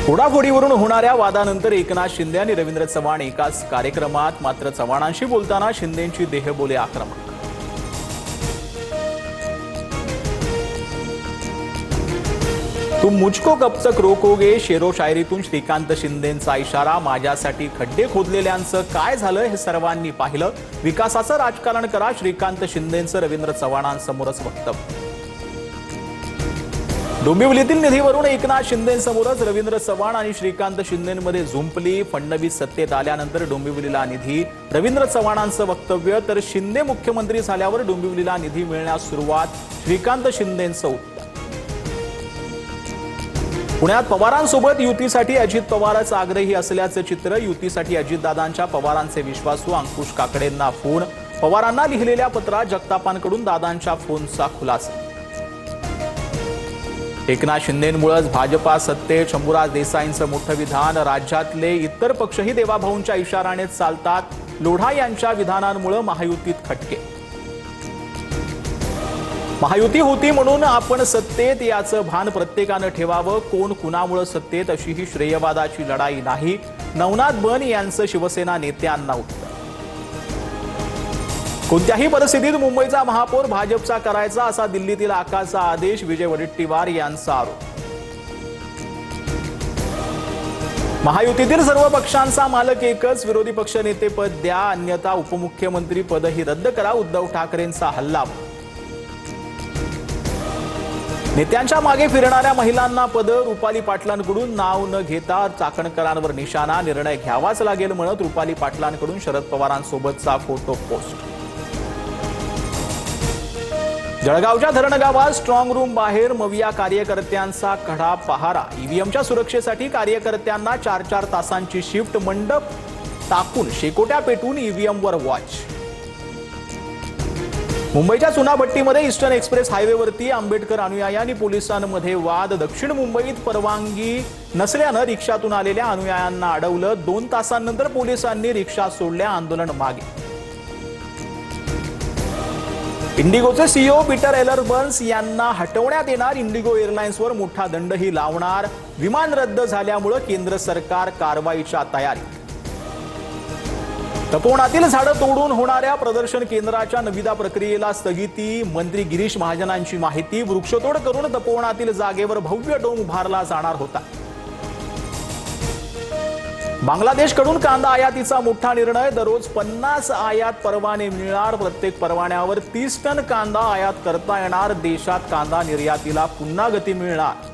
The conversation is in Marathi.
फोडाफोडीवरून होणाऱ्या वादानंतर एकनाथ शिंदे आणि रवींद्र चव्हाण एकाच कार्यक्रमात, मात्र चव्हाणांशी बोलताना शिंदेंची देहबोली आक्रमक। तुम मुझको कब तक रोकोगे शेरो शायरीतून श्रीकांत शिंदेंचा इशारा। माझ्यासाठी खड्डे खोदलेल्यांचं काय झालं हे सर्वांनी पाहिलं। विकासाचं राजकारण करा, श्रीकांत शिंदेंचं रवींद्र चव्हाणांसमोरच वक्तव्य। डोंबिवलीतील निधीवरून एकनाथ शिंदेंसमोरच रवींद्र चव्हाण आणि श्रीकांत शिंदेंमध्ये झुंपली। फडणवीस सत्तेत आल्यानंतर डोंबिवलीला निधी, रवींद्र चव्हाणांचं वक्तव्य। तर शिंदे मुख्यमंत्री झाल्यावर डोंबिवलीला निधी मिळण्यास सुरुवात, श्रीकांत शिंदेंचं उत्तर। पुण्यात पवारांसोबत युतीसाठी अजित पवारच आग्रही असल्याचं चित्र। युतीसाठी अजितदादांच्या पवारांचे विश्वासू अंकुश काकडेंना फोन, पवारांना लिहिलेल्या पत्रात जगतापांकडून दादांच्या फोनचा खुलासा। एकनाथ शिंदेंमुळेच भाजपा सत्तेत, शंभूराज देसाईंचं मोठं विधान। राज्यातले इतर पक्षही देवाभाऊंच्या इशाराने चालतात, लोढा यांच्या विधानांमुळे महायुतीत खटके। महायुती होती म्हणून आपण सत्तेत याचं भान प्रत्येकानं ठेवावं। कोण कुणामुळे सत्तेत अशी ही श्रेयवादाची लढाई नाही, नवनाथ बन यांचं शिवसेना नेत्यांना उत्तर। कोणत्याही परिस्थितीत मुंबईचा महापौर भाजपचा करायचा असा दिल्लीतील आकाचा आदेश, विजय वडेट्टीवार यांचा आरोप। महायुतीतील सर्व पक्षांचा मालक एकच, विरोधी पक्षनेतेपद द्या अन्यथा उपमुख्यमंत्री पदही रद्द करा, उद्धव ठाकरेंचा हल्ला। नेत्यांच्या मागे फिरणाऱ्या महिलांना पद, रुपाली पाटलांकडून नाव न घेता चाकणकरांवर निशाणा, निर्णय घ्यावाच लागेल म्हणत रुपाली पाटलांकडून शरद पवारांसोबतचा फोटो पोस्ट। जळगावच्या धरणगावात स्ट्रॉंग रूम बाहेर मविया कार्यकर्त्यांचा कढा पहारा। ईव्हीएमच्या सुरक्षेसाठी कार्यकर्त्यांना 4-4 तासांची शिफ्ट, मंडप टाकून शेकोट्या पेटून ईव्हीएमवर वॉच। मुंबईच्या चुनाभट्टीमध्ये ईस्टर्न एक्सप्रेस हायवेवरती आंबेडकर अनुयायी आणि पोलिसांमध्ये वाद। दक्षिण मुंबईत परवानगी नसल्यानं रिक्षातून आलेल्या अनुयायांना अडवलं, 2 तासांनंतर पोलिसांनी रिक्षा सोडल्या, आंदोलन मागे। इंडिगोचे सीईओ पीटर एलरबर्न्स यांना हटवण्यात येणार, इंडिगो एअरलाइन्सवर मोठा दंडही लावणार। विमान रद्द झाल्यामुळे केंद्र सरकार कारवाईच्या तयारीत। तपोवनातील झाडं तोडून होणाऱ्या प्रदर्शन केंद्राच्या निविदा प्रक्रियेला स्थगिती, मंत्री गिरीश महाजनांची माहिती। वृक्षतोड करून तपोवनातील जागेवर भव्य डोम उभारला जाणार होता। बांगलादेशकडून कांदा आयातीचा मोठा निर्णय, दररोज 50 आयात परवाने मिळणार, प्रत्येक परवान्यावर 30 टन कांदा आयात करता येणार। देशात कांदा निर्यातीला पुन्हा गती मिळणार।